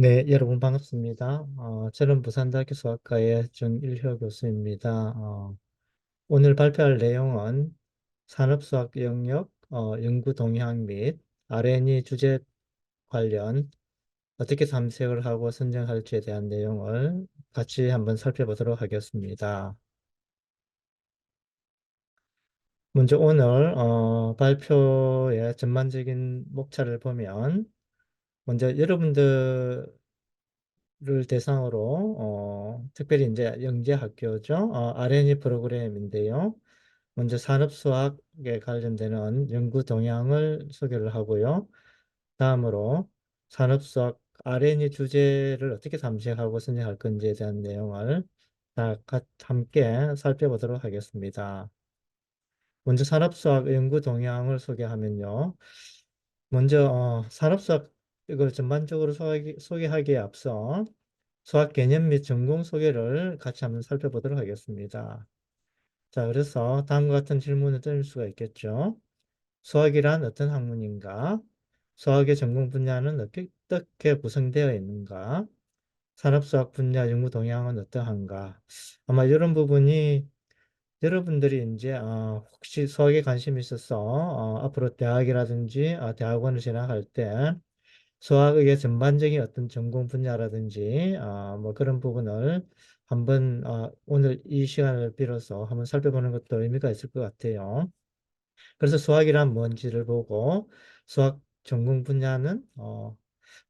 네, 여러분 반갑습니다. 저는 부산대학교 수학과의 정일효 교수입니다. 오늘 발표할 내용은 산업수학 영역 연구 동향 및 RNA 주제 관련 어떻게 탐색을 하고 선정할지에 대한 내용을 같이 한번 살펴보도록 하겠습니다. 먼저 오늘 발표의 전반적인 목차를 보면 먼저 여러분들 를 대상으로 특별히 이제 영재학교죠. R&D 프로그램인데요. 먼저 산업수학에 관련되는 연구 동향을 소개를 하고요. 다음으로 산업수학 R&D 주제를 어떻게 탐색하고 선정할 건지에 대한 내용을 함께 살펴보도록 하겠습니다. 먼저 산업수학 연구 동향을 소개하면요. 먼저 산업수학 이걸 전반적으로 소개하기에 앞서 수학 개념 및 전공 소개를 같이 한번 살펴보도록 하겠습니다. 자, 그래서 다음과 같은 질문을 드릴 수가 있겠죠. 수학이란 어떤 학문인가? 수학의 전공 분야는 어떻게 구성되어 있는가? 산업수학 분야 연구 동향은 어떠한가? 아마 이런 부분이 여러분들이 이제 혹시 수학에 관심이 있어서 앞으로 대학이라든지 대학원을 진학할 때 수학의 전반적인 어떤 전공 분야라든지 뭐 그런 부분을 한번 오늘 이 시간을 빌어서 한번 살펴보는 것도 의미가 있을 것 같아요. 그래서 수학이란 뭔지를 보고 수학 전공 분야는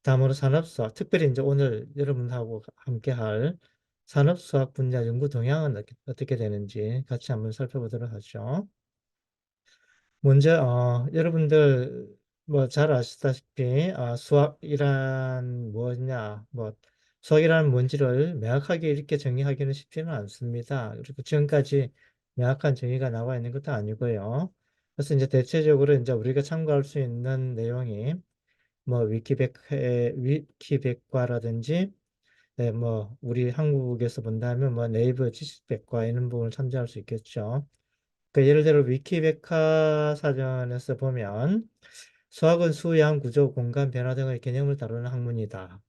다음으로 산업수학, 특별히 이제 오늘 여러분하고 함께 할 산업수학 분야 연구 동향은 어떻게 되는지 같이 한번 살펴보도록 하죠. 먼저 여러분들 뭐 잘 아시다시피 수학이란 뭐냐 뭐 수학이란 뭔지를 명확하게 이렇게 정의하기는 쉽지는 않습니다. 그리고 지금까지 명확한 정의가 나와 있는 것도 아니고요. 그래서 이제 대체적으로 이제 우리가 참고할 수 있는 내용이 뭐 위키백과라든지 네, 뭐 우리 한국에서 본다면 뭐 네이버 지식백과 이런 부분을 참조할 수 있겠죠. 그 예를 들어 위키백과 사전에서 보면 수학은 수양, 구조, 공간, 변화 등의 개념을 다루는 학문이다.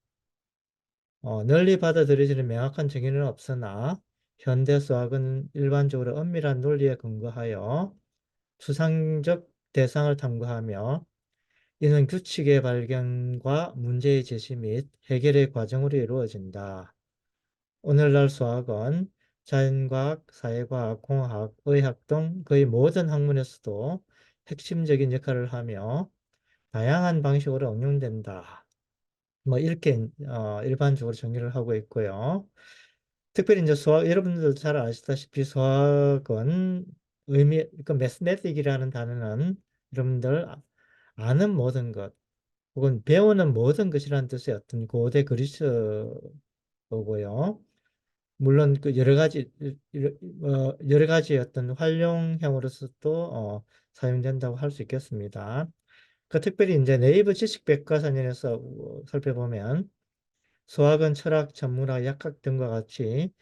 널리 받아들여지는 명확한 정의는 없으나 현대 수학은 일반적으로 엄밀한 논리에 근거하여 추상적 대상을 탐구하며 이는 규칙의 발견과 문제의 제시 및 해결의 과정으로 이루어진다. 오늘날 수학은 자연과학, 사회과학, 공학, 의학 등 거의 모든 학문에서도 핵심적인 역할을 하며 다양한 방식으로 응용된다. 뭐 이렇게 일반적으로 정의를 하고 있고요. 특별히 이제 수학 여러분들도 잘 아시다시피 수학은 그 매스매틱이라는 단어는 여러분들 아는 모든 것 혹은 배우는 모든 것이라는 뜻의 어떤 고대 그리스어고요. 물론 그 여러 가지 어떤 활용형으로서도 사용된다고 할 수 있겠습니다. 그 특별히 이제 네이버 지식백과사전에서 살펴보면 수학은 철학, 천문학, 약학 등과 같이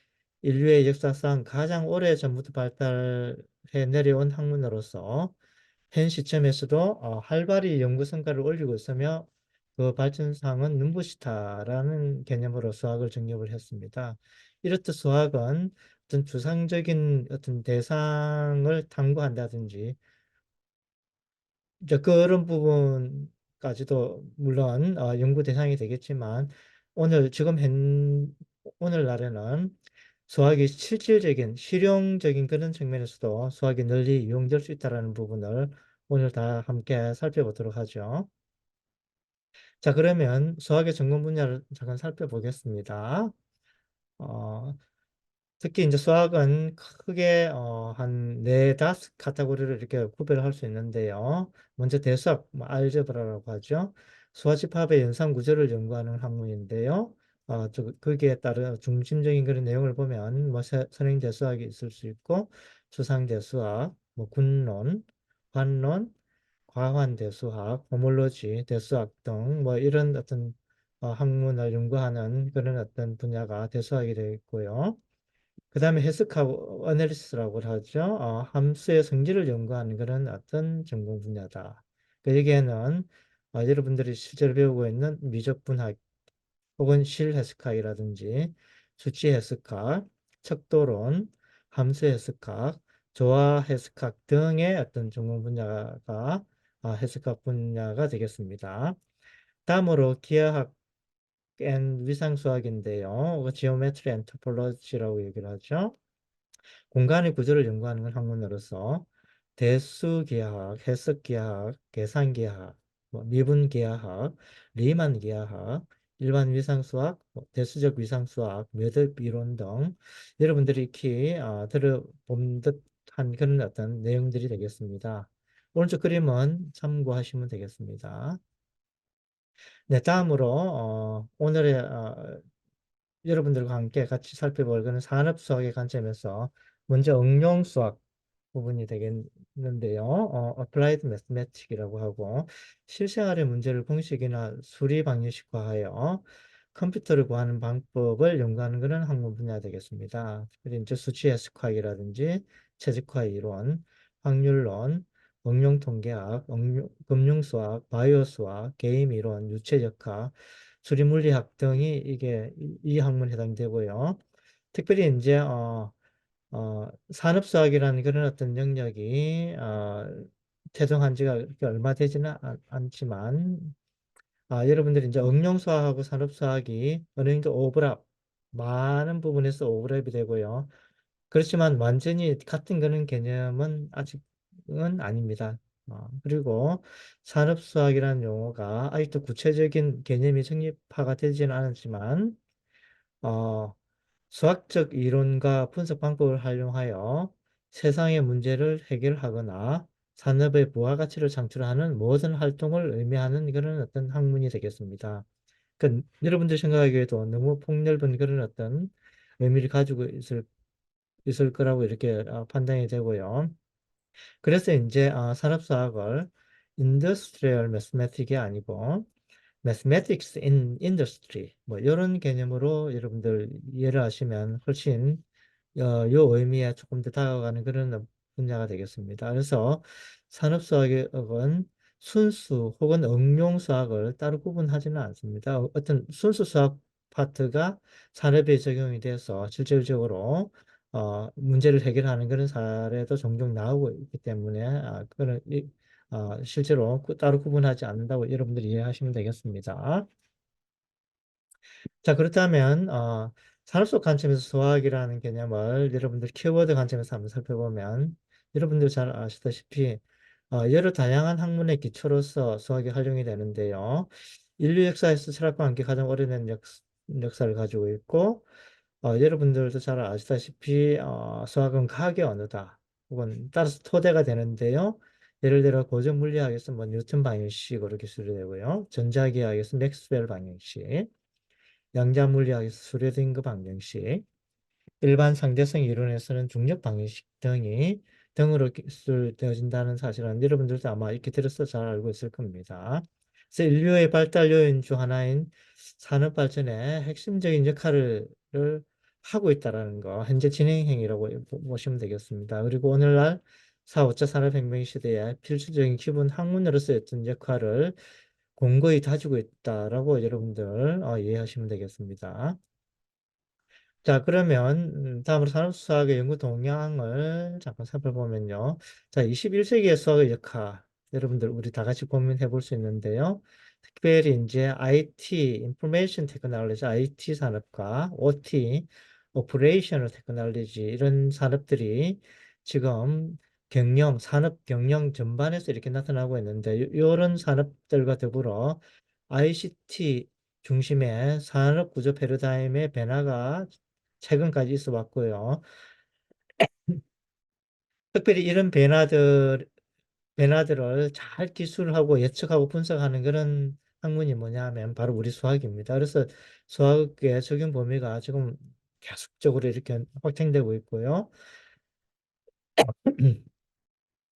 인류의 역사상 가장 오래 전부터 발달해 내려온 학문으로서 현 시점에서도 활발히 연구 성과를 올리고 있으며 그 발전상은 눈부시다라는 개념으로 수학을 정립을 했습니다. 이렇듯 수학은 어떤 추상적인 어떤 대상을 탐구한다든지 이제 그런 부분까지도 물론 연구 대상이 되겠지만 지금 오늘날에는 수학이 실질적인 실용적인 그런 측면에서도 수학이 널리 이용될 수 있다는 부분을 오늘 다 함께 살펴보도록 하죠. 자, 그러면 수학의 전공 분야를 잠깐 살펴보겠습니다. 어, 특히 이제 수학은 크게 한 네다섯 카테고리를 이렇게 구별을 할 수 있는데요. 먼저 대수학, 뭐 알제브라라고 하죠. 수화집합의 연산 구조를 연구하는 학문인데요. 거기에 따른 중심적인 그런 내용을 보면 뭐 선행대수학이 있을 수 있고 추상대수학, 뭐 군론, 관론, 과환대수학, 호몰로지, 대수학 등 뭐 이런 어떤 학문을 연구하는 그런 어떤 분야가 대수학이 되어 있고요. 그 다음에 해석하고 어널리시스라고 하죠. 함수의 성질을 연구하는 그런 어떤 전공 분야다. 그 여기에는 여러분들이 실제로 배우고 있는 미적분학 혹은 실해석학이라든지 수치해석학, 척도론, 함수해석학, 조화해석학 등의 어떤 전공 분야가 해석학 분야가 되겠습니다. 다음으로 기하학 앤 위상수학인데요. 지오메트리 앤 토폴로지라고 얘기를 하죠. 공간의 구조를 연구하는 건 학문으로서 대수기하학, 해석기하학, 계산기하학, 미분기하학, 리만기하학, 일반 위상수학, 대수적 위상수학, 매듭 이론 등 여러분들이 익히 들어본 듯한 그런 어떤 내용들이 되겠습니다. 오른쪽 그림은 참고하시면 되겠습니다. 네, 다음으로 오늘의 여러분들과 함께 같이 살펴볼 그런 산업수학의 관점에서 먼저 응용수학 부분이 되겠는데요. Applied Mathematic이라고 하고 실생활의 문제를 공식이나 수리 방정식화하여 컴퓨터를 구하는 방법을 연구하는 그런 학문 분야 되겠습니다. 특별히 이제 수치 해석학이라든지 최적화 이론, 확률론, 응용 통계학, 금융수학, 바이오수학, 게임 이론, 유체역학, 수리물리학 등이 이 학문에 해당되고요. 특별히 이제 산업수학이라는 그런 어떤 영역이 태동한 지가 그렇게 얼마 되지는 않지만 여러분들이 이제 응용수학하고 산업수학이 어느 정도 오버랩 많은 부분에서 오버랩이 되고요. 그렇지만 완전히 같은 그런 개념은 아직은 아닙니다. 그리고 산업수학이라는 용어가 아직도 구체적인 개념이 정립화가 되지는 않았지만 어, 수학적 이론과 분석 방법을 활용하여 세상의 문제를 해결하거나 산업의 부가가치를 창출하는 모든 활동을 의미하는 그런 어떤 학문이 되겠습니다. 여러분들 생각하기에도 너무 폭넓은 그런 어떤 의미를 가지고 있을 거라고 이렇게 판단이 되고요. 그래서 이제 산업수학을 Industrial Mathematic이 아니고 Mathematics in Industry 뭐 이런 개념으로 여러분들 이해를 하시면 훨씬 요 의미에 조금 더 다가가는 그런 분야가 되겠습니다. 그래서 산업수학은 순수 혹은 응용수학을 따로 구분하지는 않습니다. 어떤 순수 수학 파트가 산업에 적용이 돼서 실질적으로 문제를 해결하는 그런 사례도 종종 나오고 있기 때문에 실제로 따로 구분하지 않는다고 여러분들이 이해하시면 되겠습니다. 자, 그렇다면 산업 속 관점에서 수학이라는 개념을 여러분들 키워드 관점에서 한번 살펴보면 여러분들 잘 아시다시피 여러 다양한 학문의 기초로서 수학이 활용이 되는데요. 인류 역사에서 철학과 함께 가장 오래된 역사를 가지고 있고 여러분들도 잘 아시다시피 수학은 과학의 언어다. 혹은 따라서 토대가 되는데요. 예를 들어 고전 물리학에서 뭐 뉴턴 방정식으로 기술이 되고요. 전자기하학에서 맥스웰 방정식, 양자 물리학에서 슈레딩거 방정식, 일반 상대성 이론에서는 중력 방정식 등으로 기술되어진다는 사실은 여러분들도 아마 이렇게 들어서 잘 알고 있을 겁니다. 그래서 인류의 발달 요인 중 하나인 산업 발전에 핵심적인 역할을 하고 있다는 거, 현재 진행 행위라고 보시면 되겠습니다. 그리고 오늘날 4, 5차 산업혁명 시대에 필수적인 기본 학문으로서 했던 역할을 공고히 다지고 있다라고 여러분들 이해하시면 되겠습니다. 자, 그러면 다음으로 산업수학의 연구 동향을 잠깐 살펴보면요. 자, 21세기의 수학의 역할, 여러분들 우리 다 같이 고민해 볼 수 있는데요. 특별히 이제 IT, Information Technology, IT 산업과 OT, Operational Technology 이런 산업들이 지금 산업 경영 전반에서 이렇게 나타나고 있는데 이런 산업들과 더불어 ICT 중심의 산업 구조 패러다임의 변화가 최근까지 있어 왔고요. 특별히 이런 변화들을 잘 기술하고 예측하고 분석하는 그런 학문이 뭐냐 하면 바로 우리 수학입니다. 그래서 수학의 적용 범위가 지금 계속적으로 이렇게 확장되고 있고요.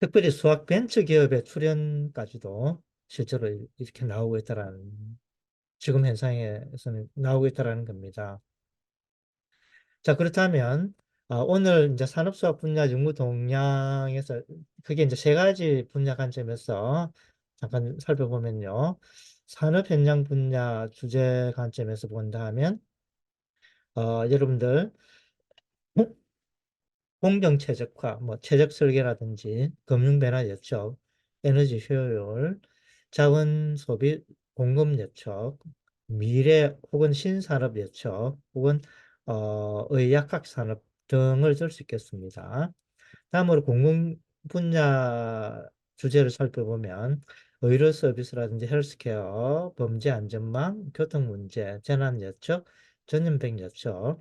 특별히 수학 벤처 기업의 출연까지도 실제로 이렇게 나오고 있다라는 지금 현상에서는 나오고 있다라는 겁니다. 자, 그렇다면 오늘 이제 산업수학 분야 연구 동향에서 그게 이제 세 가지 분야 관점에서 잠깐 살펴보면요. 산업 현장 분야 주제 관점에서 본다 하면, 여러분들, 공정 최적화, 뭐 최적 설계라든지 금융 변화 예측, 에너지 효율, 자원 소비 공급 예측, 미래 혹은 신산업 예측, 혹은 의약학 산업 등을 들 수 있겠습니다. 다음으로 공공 분야 주제를 살펴보면 의료 서비스라든지 헬스케어, 범죄 안전망, 교통 문제, 재난 예측, 전염병 예측,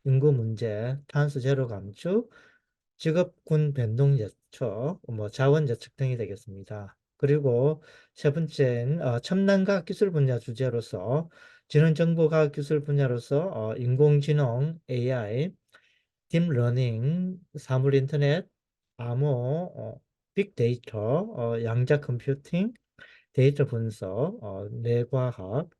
인구 문제, 탄소 제로 감축, 직업군 변동 예측, 뭐 자원 예측 등이 되겠습니다. 그리고 세 번째는 첨단과학 기술 분야 주제로서 지능정보과학 기술 분야로서 인공지능, AI, 딥러닝, 사물인터넷, 암호, 빅데이터, 양자 컴퓨팅, 데이터 분석, 뇌과학,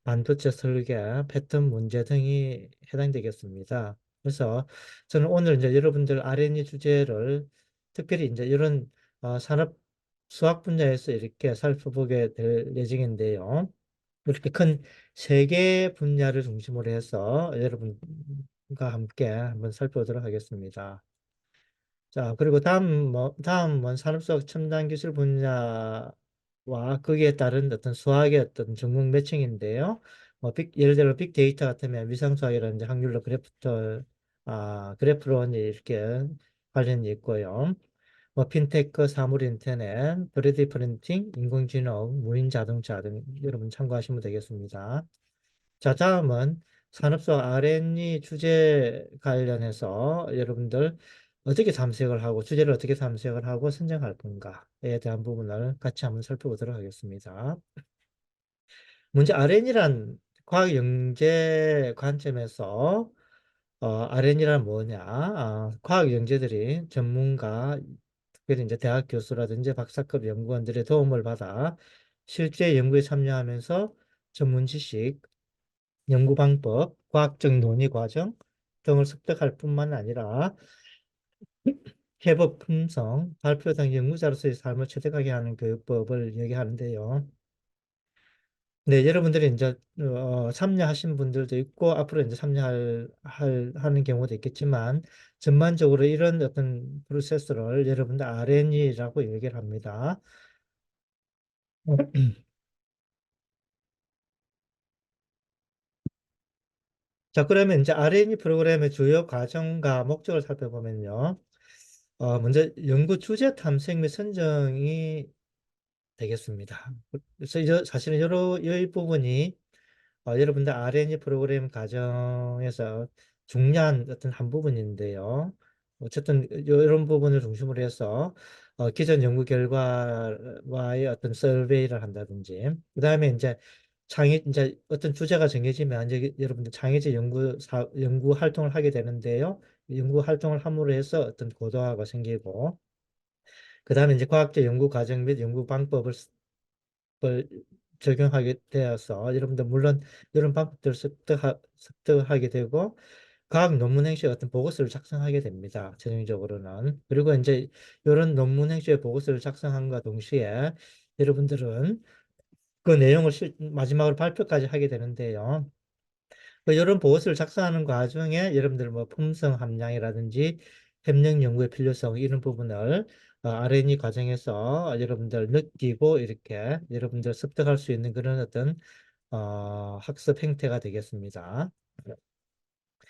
반도체 설계, 패턴 문제 등이 해당되겠습니다. 그래서 저는 오늘 이제 여러분들 R&D 주제를 특별히 이제 이런 산업 수학 분야에서 이렇게 살펴보게 될 예정인데요. 이렇게 큰 세 개 분야를 중심으로 해서 여러분과 함께 한번 살펴보도록 하겠습니다. 자, 그리고 다음은 산업수학 첨단 기술 분야와 거기에 따른 어떤 수학의 어떤 전공 매칭인데요. 예를 들어 빅데이터 같으면 위상수학이라든지 확률로 그래프론 이렇게 관련이 있고요. 핀테크, 사물인터넷, 3D 프린팅, 인공지능, 무인 자동차 등 여러분 참고하시면 되겠습니다. 자, 다음은 산업소 R&D 주제 관련해서 여러분들 어떻게 탐색을 하고 주제를 어떻게 탐색을 하고 선정할 건가에 대한 부분을 같이 한번 살펴보도록 하겠습니다. 먼저 R&D란 과학 영재 관점에서 R&D란 뭐냐? 과학 영재들이 전문가, 특별히 이제 대학 교수라든지 박사급 연구원들의 도움을 받아 실제 연구에 참여하면서 전문 지식, 연구 방법, 과학적 논의 과정 등을 습득할 뿐만 아니라 해법 품성, 발표 등 연구자로서의 삶을 체득하게 하는 교육법을 얘기하는데요. 네, 여러분들이 이제 참여하신 분들도 있고 앞으로 이제 하는 경우도 있겠지만 전반적으로 이런 어떤 프로세스를 여러분들 RN이라고 얘기를 합니다. 자, 그러면 이제 RNA 프로그램의 주요 과정과 목적을 살펴보면요. 먼저 연구 주제 탐색 및 선정이 되겠습니다. 그래서 사실은 이 부분이 여러분들 R&D 프로그램 과정에서 중요한 어떤 한 부분인데요. 어쨌든 이런 부분을 중심으로 해서 기존 연구 결과와의 어떤 서베이를 한다든지, 그다음에 이제 어떤 주제가 정해지면 이제 여러분들 창의적 연구 활동을 하게 되는데요. 연구 활동을 함으로 해서 어떤 고도화가 생기고, 그다음에 이제 과학적 연구 과정 및 연구 방법을 적용하게 되어서 여러분들 물론 이런 방법들을 습득하게 되고 과학 논문 행시의 어떤 보고서를 작성하게 됩니다. 최종적으로는. 그리고 이제 이런 논문 행시의 보고서를 작성함과 동시에 여러분들은 그 내용을 마지막으로 발표까지 하게 되는데요. 이런 보고서를 작성하는 과정에 여러분들 뭐 품성 함량이라든지 협력 연구의 필요성 이런 부분을 R&D 과정에서 여러분들 느끼고 이렇게 여러분들 습득할 수 있는 그런 어떤 학습 행태가 되겠습니다.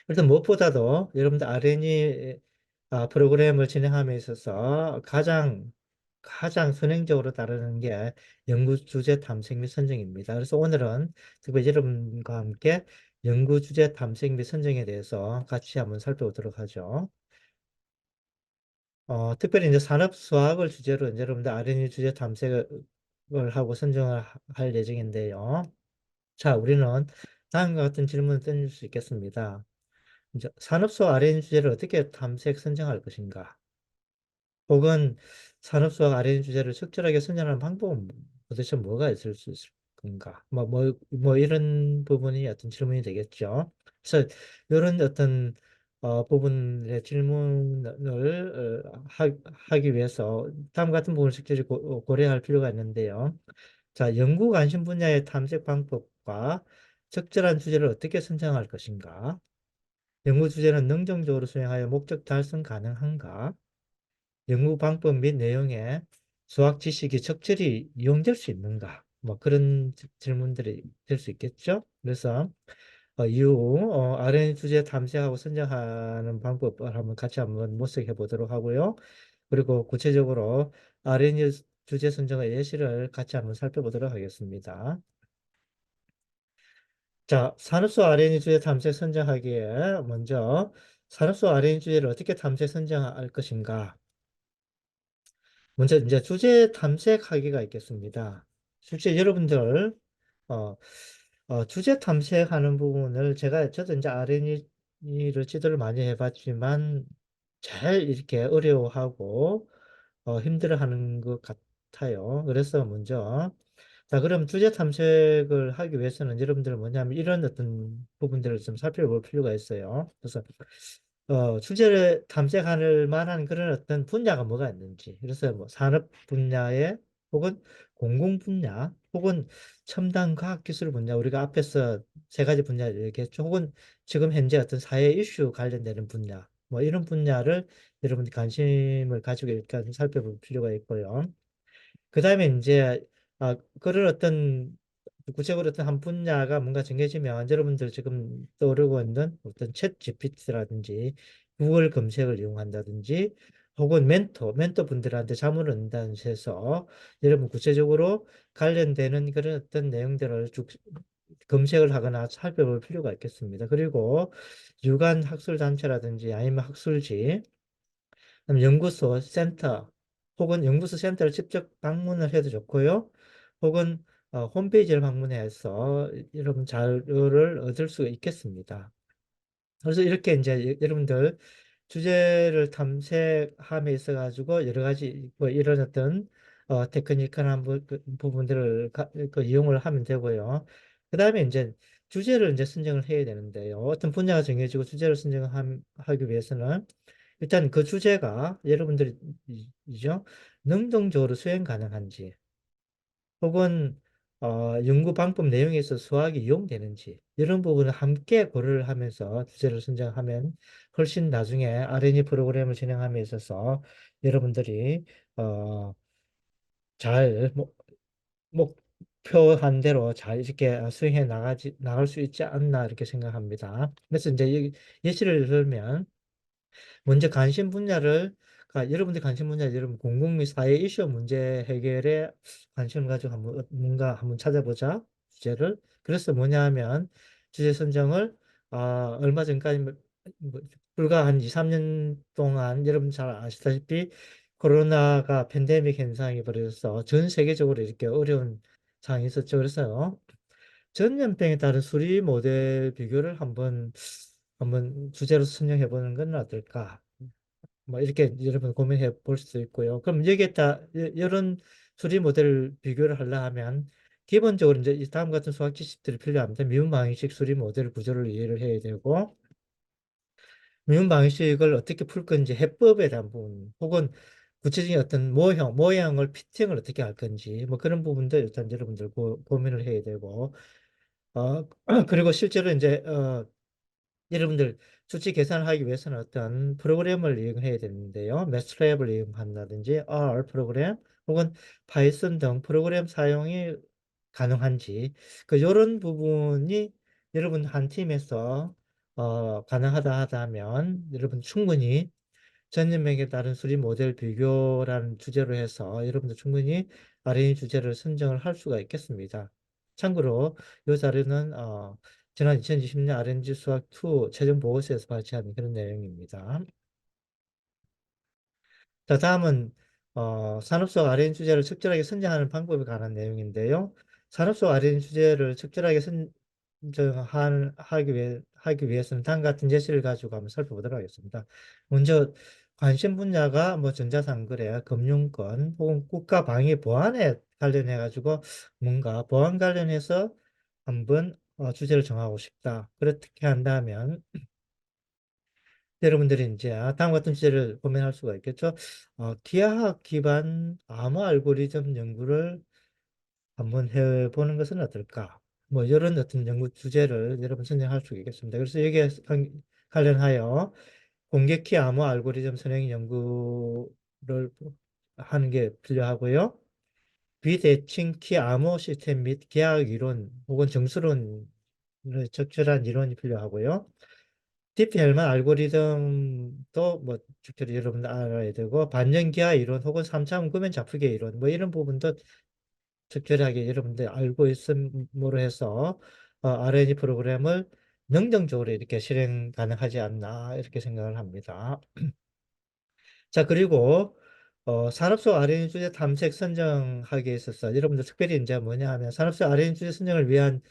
일단 무엇보다도 여러분들 R&D 프로그램을 진행함에 있어서 가장 선행적으로 따르는 게 연구 주제 탐색 및 선정입니다. 그래서 오늘은 특별히 여러분과 함께 연구 주제 탐색 및 선정에 대해서 같이 한번 살펴보도록 하죠. 특별히 이제 산업 수학을 주제로 이제 여러분들 R&D 주제 탐색을 하고 선정을 할 예정인데요. 자, 우리는 다음과 같은 질문을 던질 수 있겠습니다. 이제 산업수학 R&D 주제를 어떻게 탐색 선정할 것인가? 혹은 산업수학 R&D 주제를 적절하게 선정하는 방법은 도대체 뭐가 있을 수 있을 건가? 뭐 이런 부분이 어떤 질문이 되겠죠. 그래서 이런 어떤 부분의 질문을 하기 위해서 다음 같은 부분을 적절히 고려할 필요가 있는데요. 자, 연구 관심 분야의 탐색 방법과 적절한 주제를 어떻게 선정할 것인가? 연구 주제는 능동적으로 수행하여 목적 달성 가능한가? 연구 방법 및 내용에 수학 지식이 적절히 이용될 수 있는가? 뭐 그런 질문들이 될 수 있겠죠? 그래서 이후 RNA 주제 탐색하고 선정하는 방법을 한번 같이 한번 모색해 보도록 하고요. 그리고 구체적으로 RNA 주제 선정의 예시를 같이 한번 살펴보도록 하겠습니다. 자, 산업소 RNA 주제 탐색 선정하기에 먼저 산업소 RNA 주제를 어떻게 탐색 선정할 것인가? 먼저 이제 주제 탐색하기가 있겠습니다. 실제 여러분들 어, 주제 탐색하는 부분을 저도 이제 RNA를 지도를 많이 해봤지만 잘 이렇게 어려워하고 힘들어하는 것 같아요. 그래서 먼저 자, 그럼 주제 탐색을 하기 위해서는 여러분들 뭐냐면 이런 어떤 부분들을 좀 살펴볼 필요가 있어요. 그래서 주제를 탐색할 만한 그런 어떤 분야가 뭐가 있는지. 그래서 뭐 산업 분야에 혹은 공공 분야 혹은 첨단 과학 기술 분야 우리가 앞에서 세 가지 분야를 얘기했죠. 혹은 지금 현재 어떤 사회 이슈 관련되는 분야 뭐 이런 분야를 여러분들 관심을 가지고 일단 살펴볼 필요가 있고요. 그 다음에 이제 그런 어떤 구체적으로 어떤 한 분야가 뭔가 정해지면 여러분들 지금 떠오르고 있는 어떤 챗 GPT라든지 구글 검색을 이용한다든지 혹은 멘토 분들한테 자문을 얻는다는 해서 여러분 구체적으로 관련되는 그런 어떤 내용들을 쭉 검색을 하거나 살펴볼 필요가 있겠습니다. 그리고 유관 학술 단체라든지 아니면 학술지 그럼 연구소, 센터 혹은 연구소 센터를 직접 방문을 해도 좋고요. 혹은 홈페이지를 방문해서 여러분 자료를 얻을 수 있겠습니다. 그래서 이렇게 이제 여러분들 주제를 탐색함에 있어 가지고 여러 가지 뭐 이런 어떤 테크니컬한 부분들을 이용을 하면 되고요. 그 다음에 이제 주제를 이제 선정을 해야 되는데요. 어떤 분야가 정해지고 주제를 선정하기 위해서는 일단 그 주제가 여러분들이죠 능동적으로 수행 가능한지 혹은 연구 방법 내용에 서 수학이 이용되는지 이런 부분을 함께 고려를 하면서 주제를 선정하면 훨씬 나중에 R&D 프로그램을 진행함에 있어서 여러분들이 어, 잘 목표한 대로 잘 이렇게 수행해 나갈 수 있지 않나 이렇게 생각합니다. 그래서 이제 예시를 들면 먼저 관심 분야를 여러분들 관심 분야 여러분 공공 및 사회 이슈 문제 해결에 관심을 가지고 한번 뭔가 한번 찾아보자 주제를 그래서 뭐냐면 주제 선정을 얼마 전까지 불과 한 2, 3년 동안 여러분 잘 아시다시피 코로나가 팬데믹 현상이 벌어져서 전 세계적으로 이렇게 어려운 상황이 있었죠. 그래서 전염병에 따른 수리 모델 비교를 한번 주제로 선정해 보는 건 어떨까? 뭐 이렇게 여러분 고민해 볼 수도 있고요. 그럼 여기에다 이런 수리 모델을 비교를 하려 하면 기본적으로 이제 이 다음 같은 수학 지식들이 필요합니다. 미분 방정식 수리 모델 구조를 이해를 해야 되고 미분 방정식을 어떻게 풀 건지 해법에 대한 부분 혹은 구체적인 어떤 모형을 피팅을 어떻게 할 건지 뭐 그런 부분들 일단 여러분들 고민을 해야 되고 그리고 실제로 이제 여러분들 수치 계산을 하기 위해서는 어떤 프로그램을 이용해야 되는데요. 매트랩을 이용한다든지 R 프로그램 혹은 파이썬 등 프로그램 사용이 가능한지 이런 부분이 여러분 한 팀에서 가능하다 하다면 여러분 충분히 전염병에 따른 수리 모델 비교라는 주제로 해서 여러분들 충분히 RNA 주제를 선정을 할 수가 있겠습니다. 참고로 이 자료는 지난 2020년 RNG 수학 2 최종 보고서에서 발췌한 그런 내용입니다. 자, 다음은 산업 속 RN 주제를 적절하게 선정하는 방법에 관한 내용인데요. 산업 속 RN 주제를 적절하게 하기 위해서는 다음과 같은 예시를 가지고 한번 살펴보도록 하겠습니다. 먼저 관심 분야가 뭐 전자상거래, 금융권 혹은 국가 방위 보안에 관련해 가지고 뭔가 보안 관련해서 한번 주제를 정하고 싶다. 그렇게 한다면 여러분들이 이제 다음 같은 주제를 고민할 수가 있겠죠. 기하학 기반 암호 알고리즘 연구를 한번 해보는 것은 어떨까? 뭐 이런 어떤 연구 주제를 여러분 선정할 수 있겠습니다. 그래서 여기에 관련하여 공격키 암호 알고리즘 선행 연구를 하는 게 필요하고요. 비대칭키 암호 시스템 및 계약 이론 혹은 정수론의 적절한 이론이 필요하고요. 딥헬만 알고리즘도 뭐 적절히 여러분 알아야 되고 반영기하 이론 혹은 3차 음구면 잡히기 이론 뭐 이런 부분도 적절하게 여러분들 알고 있음으로 해서 R&D 프로그램을 능동적으로 이렇게 실행 가능하지 않나 이렇게 생각을 합니다. 자, 그리고 산업 속 R&D 주제 탐색 선정하기에 있어서 여러분들 특별히 이제 뭐냐 하면 산업 속 R&D 주제 선정을 위한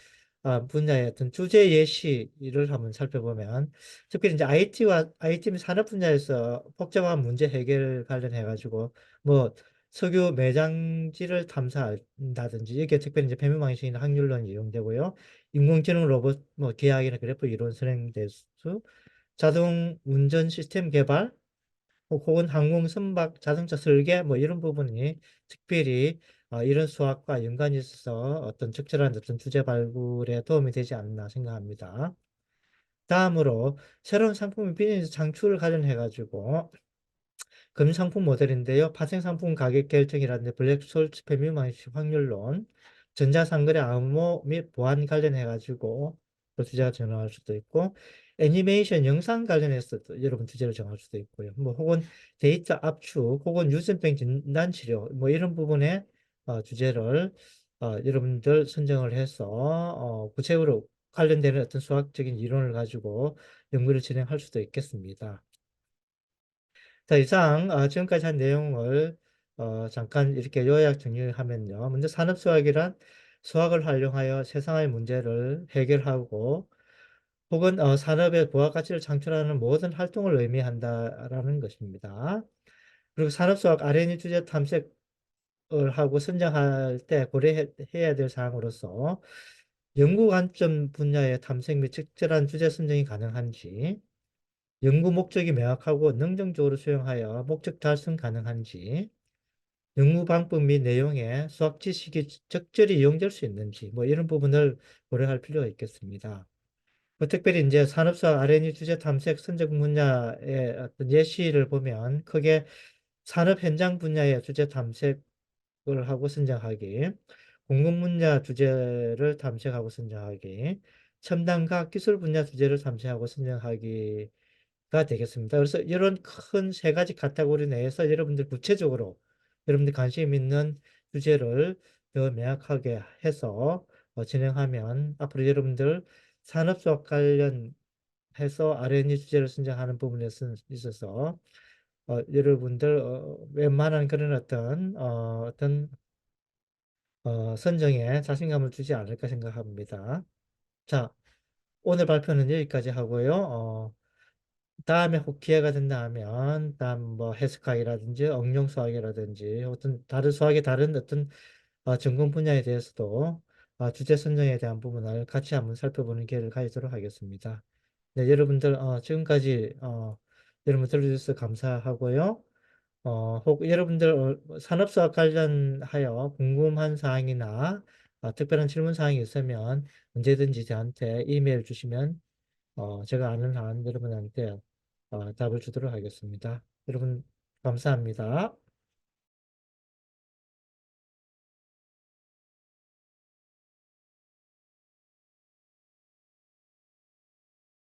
분야의 어떤 주제 예시를 한번 살펴보면 특별히 이제 IT 및 산업 분야에서 복잡한 문제 해결 관련해 가지고 뭐 석유 매장지를 탐사한다든지 이게 특별히 이제 배면 방식이나 확률론이 이용되고요. 인공지능 로봇 뭐 기하학이나 그래프 이론 선행될 수, 자동 운전 시스템 개발 혹은 항공 선박 자동차 설계 뭐 이런 부분이 특별히 이런 수학과 연관이 있어서 어떤 적절한 어떤 주제 발굴에 도움이 되지 않나 생각합니다. 다음으로 새로운 상품의 비즈니스 창출을 관련해 가지고 금상품 모델인데요. 파생상품 가격 결정이라든지 블랙솔트 페미망식 확률론, 전자상거래 암호 및 보안 관련해 가지고 또 주제가 정할 수도 있고 애니메이션 영상 관련해서 또 여러분 주제를 정할 수도 있고요. 뭐 혹은 데이터 압축 혹은 유전병 진단 치료 뭐 이런 부분에 주제를 여러분들 선정을 해서 구체적으로 관련되는 어떤 수학적인 이론을 가지고 연구를 진행할 수도 있겠습니다. 자, 이상 지금까지 한 내용을 잠깐 이렇게 요약 정리하면요. 먼저 산업수학이란 수학을 활용하여 세상의 문제를 해결하고 혹은 산업의 부가가치를 창출하는 모든 활동을 의미한다라는 것입니다. 그리고 산업수학 R&D 주제 탐색을 하고 선정할 때 고려해야 될 사항으로서 연구 관점 분야의 탐색 및 적절한 주제 선정이 가능한지 연구 목적이 명확하고 능동적으로 수행하여 목적 달성 가능한지, 연구 방법 및 내용에 수학 지식이 적절히 이용될 수 있는지, 뭐 이런 부분을 고려할 필요가 있겠습니다. 특별히 이제 산업수학 R&D 주제 탐색 선정 분야의 어떤 예시를 보면 크게 산업 현장 분야의 주제 탐색을 하고 선정하기, 공공 분야 주제를 탐색하고 선정하기, 첨단 과학 기술 분야 주제를 탐색하고 선정하기 가 되겠습니다. 그래서 이런 큰 세 가지 카테고리 내에서 여러분들 구체적으로 여러분들 관심 있는 주제를 더 명확하게 해서 진행하면 앞으로 여러분들 산업수학 관련해서 R&D 주제를 선정하는 부분에 있어서 여러분들 웬만한 그런 어떤 선정에 자신감을 주지 않을까 생각합니다. 자, 오늘 발표는 여기까지 하고요. 다음에 혹 기회가 된다 하면 다음 뭐 해석학이라든지 응용 수학이라든지 어떤 다른 수학의 다른 어떤 전공 분야에 대해서도 주제 선정에 대한 부분을 같이 한번 살펴보는 기회를 가지도록 하겠습니다. 네, 여러분들 지금까지 여러분 들어주셔서 감사하고요. 혹 여러분들 산업수학 관련하여 궁금한 사항이나 특별한 질문 사항이 있으면 언제든지 저한테 이메일 주시면 제가 아는 한 여러분한테 답을 주도록 하겠습니다. 여러분, 감사합니다.